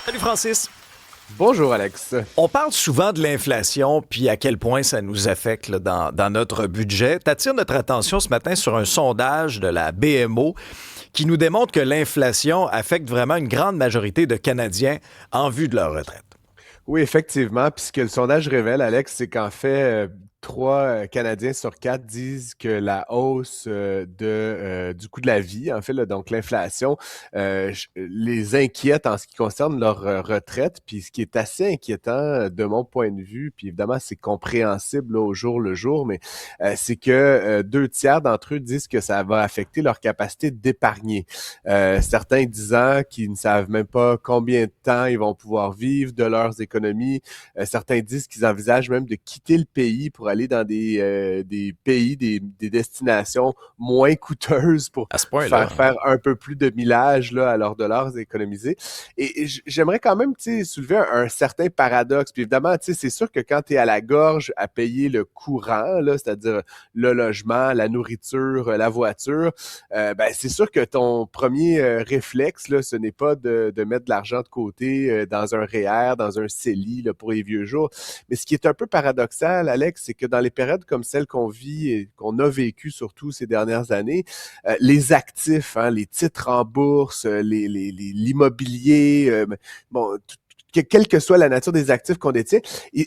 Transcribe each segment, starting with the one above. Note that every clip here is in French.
Salut Francis. Bonjour Alex. On parle souvent de l'inflation puis à quel point ça nous affecte là, dans notre budget. T'attires notre attention ce matin sur un sondage de la BMO qui nous démontre que l'inflation affecte vraiment une grande majorité de Canadiens en vue de leur retraite. Oui, effectivement. Puis ce que le sondage révèle, Alex, c'est qu'en fait, 3 Canadiens sur 4 disent que la hausse du coût de la vie, en fait, là, donc l'inflation, les inquiète en ce qui concerne leur retraite. Puis ce qui est assez inquiétant de mon point de vue, puis évidemment, c'est compréhensible là, au jour le jour, mais c'est que 2 tiers d'entre eux disent que ça va affecter leur capacité d'épargner. Certains disant qu'ils ne savent même pas combien de temps ils vont pouvoir vivre de leurs économies. Certains disent qu'ils envisagent même de quitter le pays pour aller dans des pays, des destinations moins coûteuses pour À ce point-là. faire un peu plus de millage là, à leurs dollars économisés. Et j'aimerais quand même soulever un certain paradoxe. Puis évidemment, c'est sûr que quand tu es à la gorge à payer le courant, là, c'est-à-dire le logement, la nourriture, la voiture, ben, c'est sûr que ton premier réflexe, là, ce n'est pas de mettre de l'argent de côté dans un REER, dans un CELI là, pour les vieux jours. Mais ce qui est un peu paradoxal, Alex, c'est que dans les périodes comme celle qu'on vit et qu'on a vécu surtout ces dernières années, les actifs, hein, les titres en bourse, l'immobilier, bon, quelle que soit la nature des actifs qu'on détient,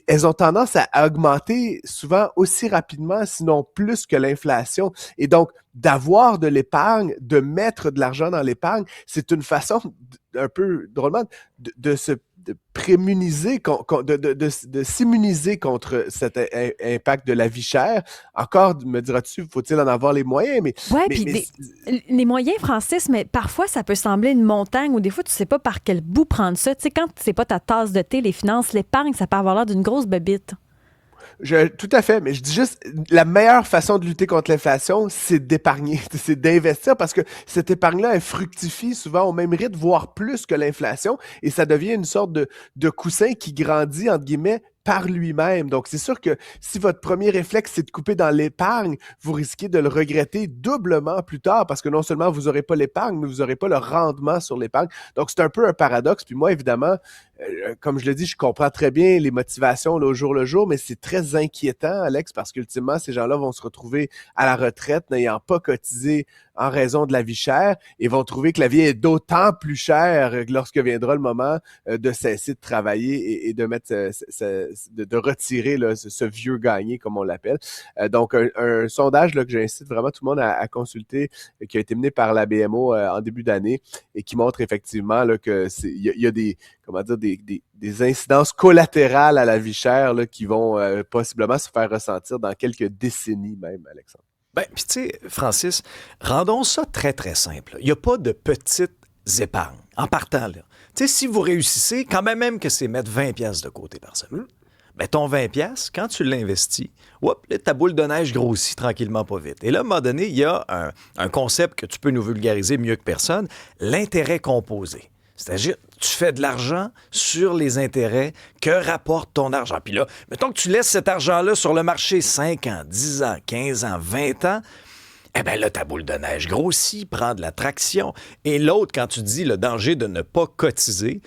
elles ont tendance à augmenter souvent aussi rapidement, sinon plus que l'inflation. Et donc, d'avoir de l'épargne, de mettre de l'argent dans l'épargne, c'est une façon un peu drôlement de se de prémuniser, de s'immuniser contre cet impact de la vie chère. Encore, me diras-tu, faut-il en avoir les moyens? Oui, Mais, puis mais les moyens, Francis, mais parfois, ça peut sembler une montagne ou des fois, tu sais pas par quel bout prendre ça. Tu sais, quand c'est pas ta tasse de thé, les finances, l'épargne, ça peut avoir l'air d'une grosse bébite. Tout à fait, mais je dis juste, la meilleure façon de lutter contre l'inflation, c'est d'épargner, c'est d'investir parce que cette épargne-là, elle fructifie souvent au même rythme, voire plus que l'inflation, et ça devient une sorte de coussin qui grandit, entre guillemets, par lui-même. Donc, c'est sûr que si votre premier réflexe, c'est de couper dans l'épargne, vous risquez de le regretter doublement plus tard parce que non seulement vous n'aurez pas l'épargne, mais vous n'aurez pas le rendement sur l'épargne. Donc, c'est un peu un paradoxe. Puis moi, évidemment, comme je le dis, je comprends très bien les motivations là, au jour le jour, mais c'est très inquiétant, Alex, parce qu'ultimement, ces gens-là vont se retrouver à la retraite n'ayant pas cotisé en raison de la vie chère et vont trouver que la vie est d'autant plus chère lorsque viendra le moment de cesser de travailler et de mettre de retirer là, ce vieux gagné, comme on l'appelle. Donc, un sondage là, que j'incite vraiment tout le monde à consulter, qui a été mené par la BMO en début d'année et qui montre effectivement là, que il y a des, comment dire, des incidences collatérales à la vie chère là, qui vont possiblement se faire ressentir dans quelques décennies même, Alexandre. Ben, puis tu sais, Francis, rendons ça très, très simple. Il n'y a pas de petites épargnes. En partant, là. Tu sais, si vous réussissez, quand même que c'est mettre 20 pièces de côté par semaine. Ben, ton 20 pièces, quand tu l'investis, là, ta boule de neige grossit tranquillement pas vite. Et là, à un moment donné, il y a un concept que tu peux nous vulgariser mieux que personne, l'intérêt composé. C'est-à-dire, tu fais de l'argent sur les intérêts que rapporte ton argent. Puis là, mettons que tu laisses cet argent-là sur le marché 5 ans, 10 ans, 15 ans, 20 ans, eh bien là, ta boule de neige grossit, prend de la traction. Et l'autre, quand tu dis le danger de ne pas cotiser,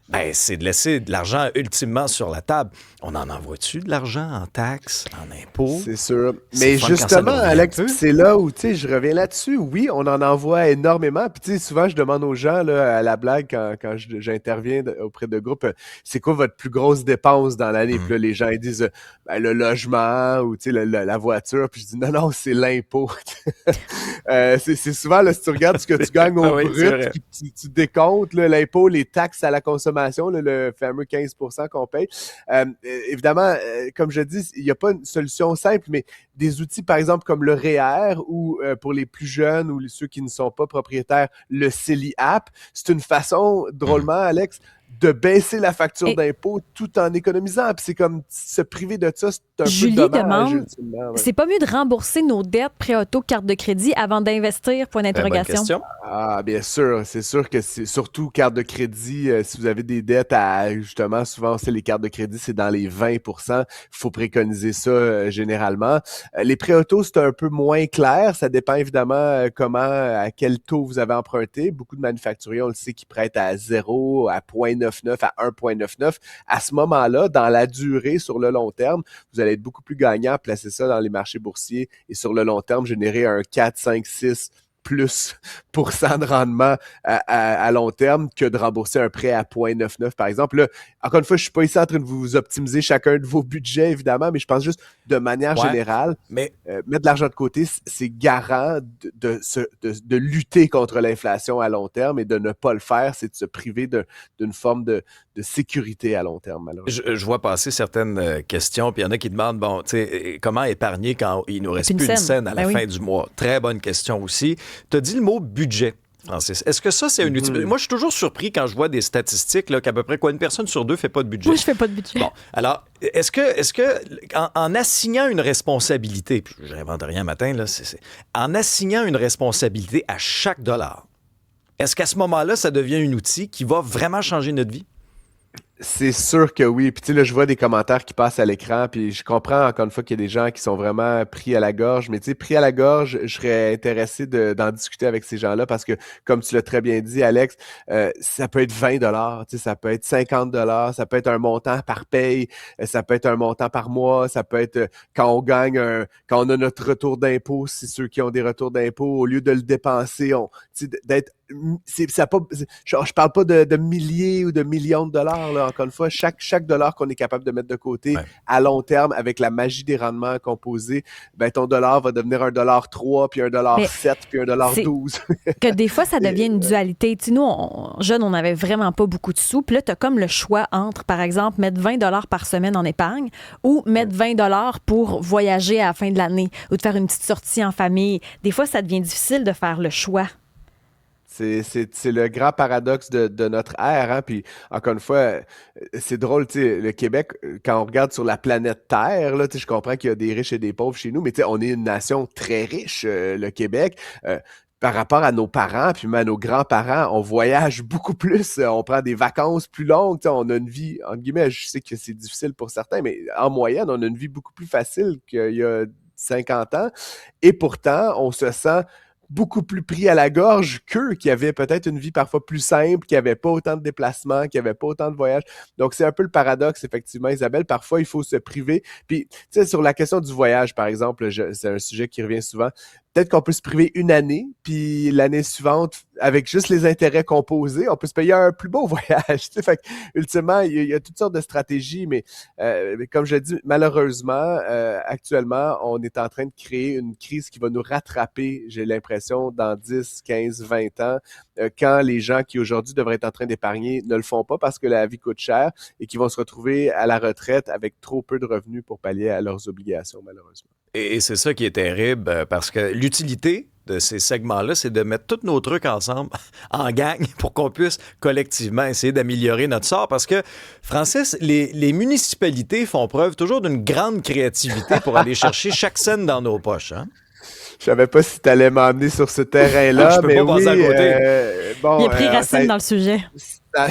ben, c'est de laisser de l'argent ultimement sur la table. On en envoie-tu de l'argent en taxes, en impôts? C'est sûr. C'est Mais fun quand ça justement, nous revient un Alex, peu. c'est là où, je reviens là-dessus. Oui, on en envoie énormément. Puis, souvent, je demande aux gens, là, à la blague, quand j'interviens auprès de groupes, c'est quoi votre plus grosse dépense dans l'année? Puis là, les gens, ils disent, ben, le logement ou, la voiture. Puis je dis, non, c'est l'impôt. C'est souvent, là, si tu regardes ce que tu gagnes au Oui, c'est vrai. brut, puis tu décomptes, là, l'impôt, les taxes à la consommation, là, le fameux 15% qu'on paye. Évidemment, comme je dis, il n'y a pas une solution simple, mais des outils, par exemple, comme le REER ou pour les plus jeunes ou ceux qui ne sont pas propriétaires, le CELI App, c'est une façon, drôlement, Alex, de baisser la facture Et- d'impôt tout en économisant. Puis c'est comme se priver de ça, c'est un Julie peu dommage. demande, Ultimement, ouais. c'est pas mieux de rembourser nos dettes pré-auto, carte de crédit avant d'investir? Point Très bonne d'interrogation. question. Ah, bien sûr. C'est sûr que c'est surtout carte de crédit. Si vous avez des dettes à, justement, souvent, c'est les cartes de crédit, c'est dans les 20%. Il faut préconiser ça généralement. Les prêts auto, c'est un peu moins clair. Ça dépend évidemment à quel taux vous avez emprunté. Beaucoup de manufacturiers, on le sait, qui prêtent à 0, à 0,99, à 1,99. À ce moment-là, dans la durée, sur le long terme, vous allez être beaucoup plus gagnant à placer ça dans les marchés boursiers et sur le long terme, générer un 4, 5, 6 plus % de rendement à long terme que de rembourser un prêt à 0,99 par exemple. Là, encore une fois, je suis pas ici en train de vous optimiser chacun de vos budgets, évidemment, mais je pense juste de manière Ouais, générale, mais mettre de l'argent de côté, c'est garant de lutter contre l'inflation à long terme et de ne pas le faire, c'est de se priver d'une forme de sécurité à long terme, malheureusement. je vois passer certaines questions, puis il y en a qui demandent, bon, tu sais, comment épargner quand il nous reste Puis une plus une scène. scène à la Ben oui. fin du mois? Très bonne question aussi. Tu as dit le mot budget, Francis. Est-ce que ça, c'est un outil? Moi, je suis toujours surpris quand je vois des statistiques là, qu'à peu près une personne sur deux fait pas de budget. Moi, je fais pas de budget. Bon, alors, est-ce que en assignant une responsabilité, puis je n'invente rien matin, là, en assignant une responsabilité à chaque dollar, est-ce qu'à ce moment-là, ça devient un outil qui va vraiment changer notre vie? C'est sûr que oui. Puis tu sais, là, je vois des commentaires qui passent à l'écran, puis je comprends encore une fois qu'il y a des gens qui sont vraiment pris à la gorge. Mais tu sais, pris à la gorge, je serais intéressé d'en discuter avec ces gens-là parce que, comme tu l'as très bien dit, Alex, ça peut être 20 $, tu sais, ça peut être 50 $, ça peut être un montant par paye, ça peut être un montant par mois, ça peut être quand on gagne, quand on a notre retour d'impôt, si ceux qui ont des retours d'impôt, au lieu de le dépenser, tu sais, d'être je parle pas de milliers ou de millions de dollars, là. Encore une fois, chaque dollar qu'on est capable de mettre de côté à long terme avec la magie des rendements composés, ben ton dollar va devenir $1.03, puis $1.07, puis $1.12. Que des fois, ça devient une dualité. Tu sais, nous, jeunes, on n'avait vraiment pas beaucoup de sous. Puis là, tu as comme le choix entre, par exemple, mettre 20 $ par semaine en épargne ou mettre 20 $ pour voyager à la fin de l'année ou de faire une petite sortie en famille. Des fois, ça devient difficile de faire le choix. C'est le grand paradoxe de notre ère, hein? Puis encore une fois, c'est drôle, tu sais, le Québec, quand on regarde sur la planète Terre, là, tu sais, je comprends qu'il y a des riches et des pauvres chez nous, mais tu sais, on est une nation très riche, le Québec. Par rapport à nos parents, puis même à nos grands-parents, on voyage beaucoup plus, on prend des vacances plus longues, tu sais, on a une vie, entre guillemets, je sais que c'est difficile pour certains, mais en moyenne, on a une vie beaucoup plus facile qu'il y a 50 ans, et pourtant, on se sent beaucoup plus pris à la gorge qu'eux qui avaient peut-être une vie parfois plus simple, qui n'avaient pas autant de déplacements, qui n'avaient pas autant de voyages. Donc, c'est un peu le paradoxe, effectivement, Isabelle. Parfois, il faut se priver. Puis, tu sais, sur la question du voyage, par exemple, c'est un sujet qui revient souvent. Peut-être qu'on peut se priver une année, puis l'année suivante, avec juste les intérêts composés, on peut se payer un plus beau voyage. Tu sais, fait que, ultimement, il y a toutes sortes de stratégies, mais comme je l'ai dit, malheureusement, actuellement, on est en train de créer une crise qui va nous rattraper, j'ai l'impression, dans 10, 15, 20 ans, quand les gens qui aujourd'hui devraient être en train d'épargner ne le font pas parce que la vie coûte cher et qui vont se retrouver à la retraite avec trop peu de revenus pour pallier à leurs obligations, malheureusement. Et c'est ça qui est terrible, parce que l'utilité de ces segments-là, c'est de mettre tous nos trucs ensemble, en gang, pour qu'on puisse collectivement essayer d'améliorer notre sort. Parce que, Francis, les municipalités font preuve toujours d'une grande créativité pour aller chercher chaque scène dans nos poches. Hein? Je savais pas si tu allais m'emmener sur ce terrain-là, Je peux mais pas passer à côté. Bon, Il a pris racine dans le sujet. Ça...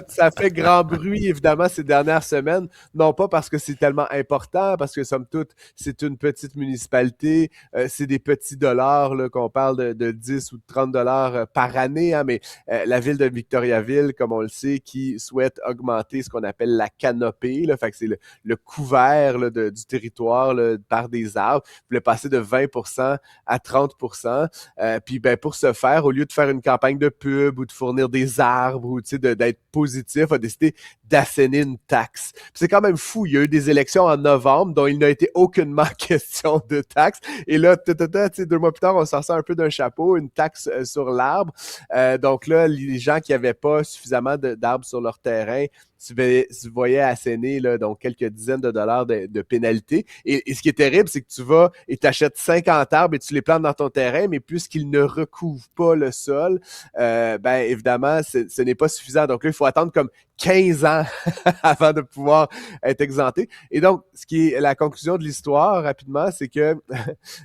ça fait grand bruit, évidemment, ces dernières semaines. Non pas parce que c'est tellement important, parce que, somme toute, c'est une petite municipalité, c'est des petits dollars, là, qu'on parle de 10 ou de 30 $ par année, hein, mais la ville de Victoriaville, comme on le sait, qui souhaite augmenter ce qu'on appelle la canopée, là, fait que c'est le couvert là, du territoire là, par des arbres, voulait passer de 20% à 30%. Puis ben, pour ce faire, au lieu de faire une campagne de pub ou de fournir des arbres ou d'être positif, a décidé d'asséner une taxe. Puis c'est quand même fou. Il y a eu des élections en novembre dont il n'a été aucunement question de taxe. Et là, 2 mois plus tard, on s'en sort un peu d'un chapeau, une taxe sur l'arbre. Donc là, les gens qui n'avaient pas suffisamment d'arbres sur leur terrain se voyaient asséner là, donc quelques dizaines de dollars de pénalité. Et ce qui est terrible, c'est que tu vas et t'achètes 50 arbres et tu les plantes dans ton terrain, mais puisqu'ils ne recouvrent pas le sol, ben ben évidemment, ce n'est pas suffisant. Donc là, il faut attendre comme 15 ans avant de pouvoir être exempté. Et donc, ce qui est la conclusion de l'histoire, rapidement, c'est que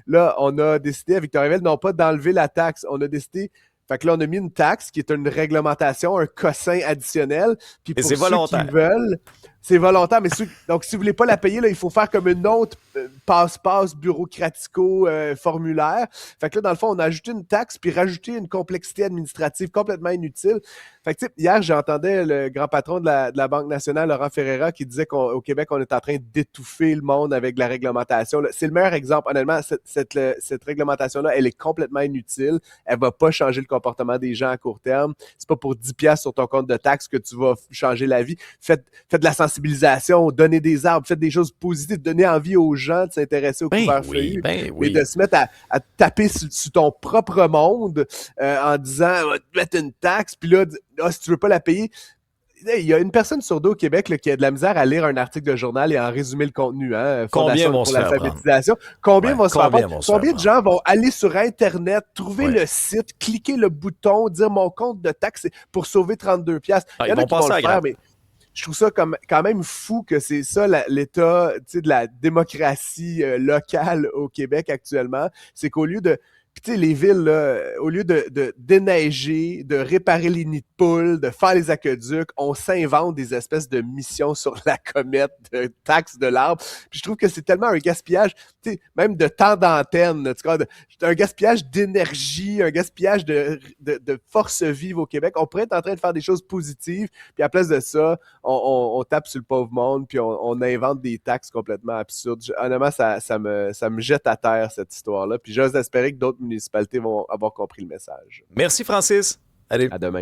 là, on a décidé à Victoriaville, non pas d'enlever la taxe, on a décidé. Fait que là, on a mis une taxe qui est une réglementation, un cossin additionnel. Puis pour c'est volontaire. ceux qui veulent, c'est volontaire, mais donc si vous voulez pas la payer, là, il faut faire comme une autre passe-passe bureaucratico-formulaire. Fait que là, dans le fond, on a ajouté une taxe puis rajouté une complexité administrative complètement inutile. Fait que, tu sais, hier, j'entendais le grand patron de la Banque nationale, Laurent Ferreira, qui disait qu'au Québec, on est en train d'étouffer le monde avec la réglementation. C'est le meilleur exemple. Honnêtement, cette réglementation-là, elle est complètement inutile. Elle va pas changer le comportement des gens à court terme. C'est pas pour 10$ sur ton compte de taxes que tu vas changer la vie. Faites de la sensibilisation, donnez des arbres, faites des choses positives, donnez envie aux gens de s'intéresser aux couverts feuillus. Et de se mettre à taper sur ton propre monde en disant « va te mettre une taxe », puis là, si tu veux pas la payer. Il y a une personne sur deux au Québec là, qui a de la misère à lire un article de journal et à en résumer le contenu. Combien vont se faire prendre? Combien vont se faire prendre? Combien de gens vont aller sur Internet, trouver le site, cliquer le bouton, dire mon compte de taxe pour sauver 32$? Il y en a qui vont le faire, mais je trouve ça quand même fou que c'est ça l'état de la démocratie locale au Québec actuellement. C'est qu'au lieu de... Tu sais, les villes, là, au lieu de déneiger, de réparer les nids de poules, de faire les aqueducs, on s'invente des espèces de missions sur la comète, de taxes de l'arbre. Puis je trouve que c'est tellement un gaspillage, tu sais, même de temps d'antenne, un gaspillage d'énergie, un gaspillage de force vive au Québec. On pourrait être en train de faire des choses positives, puis à la place de ça, on tape sur le pauvre monde, puis on invente des taxes complètement absurdes. Honnêtement, ça me jette à terre, cette histoire-là. Puis j'ose espérer que d'autres municipalités vont avoir compris le message. Merci, Francis. Allez. À demain.